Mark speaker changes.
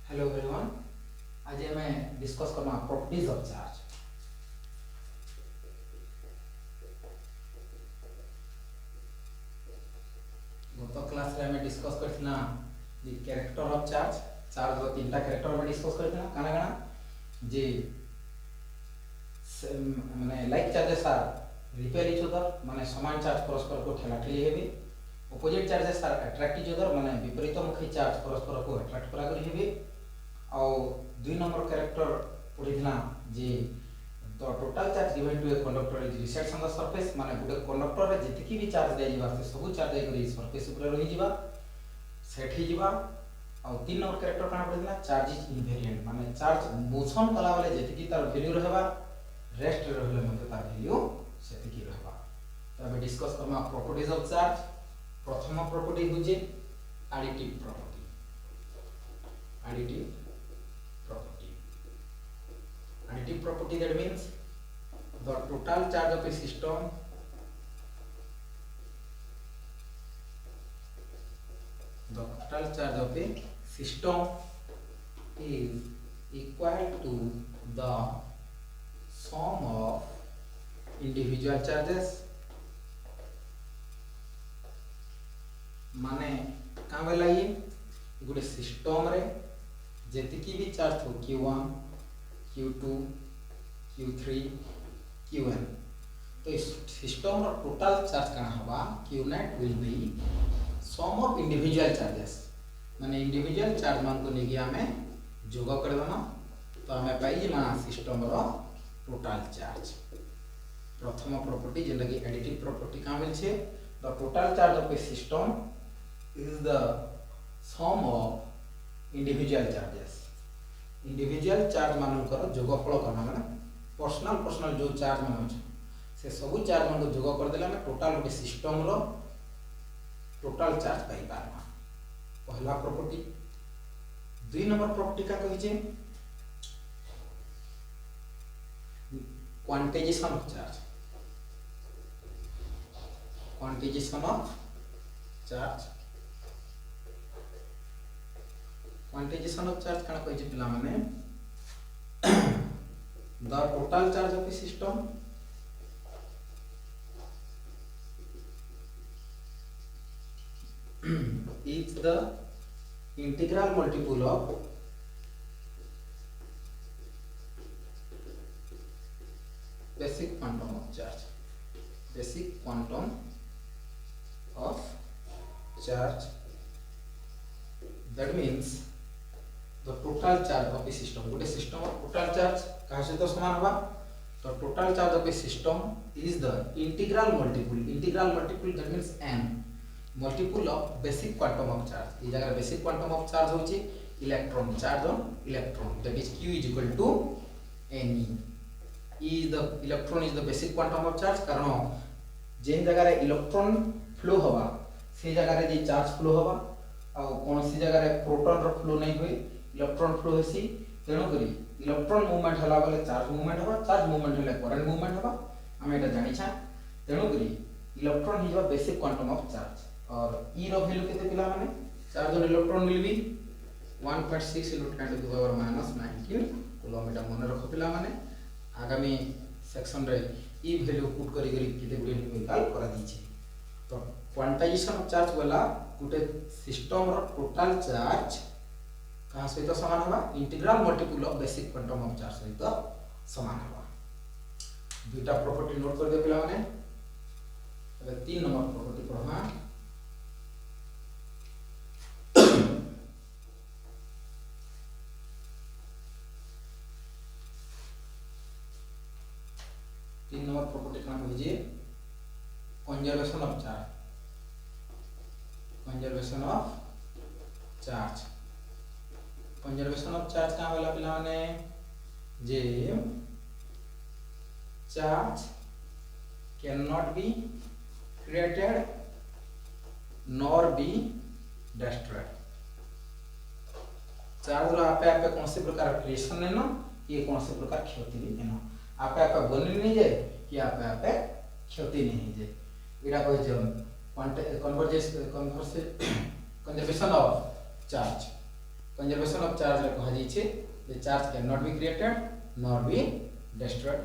Speaker 1: Hello everyone. आज हमें discuss करना प्रॉपर्टीज ऑफ चार्ज। गत क्लास रे हमें डिस्कस करथिना the character of charge. Charge रो तीनटा कैरेक्टर हमें डिस्कस करथिना काना काना जे माने like charges are repel each other माने समान चार्ज परस्पर को ठेलाठेली हेबे। Opposite charges are attract each other माने विपरीतमुखी चार्ज परस्पर को अट्रैक्ट करा करी हेबे। और 2 नंबर कैरेक्टर पढ़िथिना जे the total charge given to a conductor is resides on the surface माने गुटे कंडक्टर रे जतिकी भी चार्ज दे जिबा से सब चार्ज करी सरफेस ऊपर रही जिबा सेट ही जिबा। और 3 नंबर कैरेक्टर काना पढ़िथिना चार्ज इज इनवेरिएंट माने चार्ज मोशन कला वाले जतिकी तार वैल्यू रहबा रेस्ट रहले मते तार वैल्यू सेतिकी रहबा। तो अबे डिस्कस करना प्रॉपर्टीज ऑफ चार्ज। प्रथम प्रॉपर्टी होजे additive property. Additive additive property that means the total charge of a system is equal to the sum of individual charges माने का बेला ये गोटे सिस्टम रे जेतिकी भी चार्ज हो Q1 Q2 Q3 Qn तो इस सिस्टम रो टोटल चार्ज काना हवा Q net will be sum of individual charges माने इंडिविजुअल चार्ज मान को नेगी हमें जोग कर देना तो हमें पाई माना सिस्टम रो टोटल चार्ज। प्रथम प्रॉपर्टी जेंदा की एडिटिव प्रॉपर्टी का मिल छे the total charge of a system is the sum of individual charges. Individual charge मानकर जोगफल करना माने पर्सनल जो चार्ज मान अछि से सब चार्ज मान को जोग कर देला में टोटल गोटे सिस्टम रो टोटल चार्ज पाई पारमा। पहला प्रॉपर्टी। 2 नंबर प्रॉपर्टी का कहि छै quantization of charge. Quantization of charge quantization of charge काना कहि छै पिला माने the total charge of a system is the integral multiple of basic quantum of charge। basic quantum of charge that means the total charge of a system गोटे system और total charge कहा से तो समान होगा तो total charge of a system is the integral multiple that means n multiple of basic quantum of charge. ई जगह बेसिक क्वांटम ऑफ चार्ज होची electron charge on electron that is q is equal to ne। ई the electron is the basic quantum of charge कारण जे जगह रे electron flow होगा से जगह रे जे चार्ज फ्लो होगा और कौन सी जगह रे प्रोटॉन रो फ्लो नहीं होई इलेक्ट्रॉन फ्लो होसी तेणु करी इलेक्ट्रॉन मूवमेंट हला वाले चार्ज मूवमेंट होगा चार्ज मूवमेंट हले करंट मूवमेंट होगा हम एटा जानि छा। तेणु करी इलेक्ट्रॉन हिजवा बेसिक क्वांटम ऑफ चार्ज और ई रो वैल्यू केते पिला माने charge on electron will be 1.6 × 10⁻⁻19 kilometre मन रखो पिला माने। आगामी सेक्शन रे ई वैल्यू पुट करी करी केते गुडी निकाल करा दी छे। तो क्वांटाइजेशन ऑफ चार्ज वाला गुटे सिस्टम रो टोटल चार्ज कहाँ सहित समान होगा integral multiple of basic quantum of charge सहित समान होगा। दुईटा प्रॉपर्टी नोट कर दे पिला माने। अब 3 नंबर प्रॉपर्टी पढ़मा। तीन नंबर प्रॉपर्टी का नाम लीजिए conservation of charge. Conservation of charge conservation of charge का वाला पिला माने जे charge can not be created nor be destroyed. Charge रो आपे आपे कौन से प्रकार क्रिएशन है ना ये कौन से प्रकार क्षति भी है ना आपे आपे बनी नहीं जाए कि आपे आपे क्षति नहीं जाए एटा कहि जे conservation of charge conservation of charge रे कहा जे charge can not be created nor be destroyed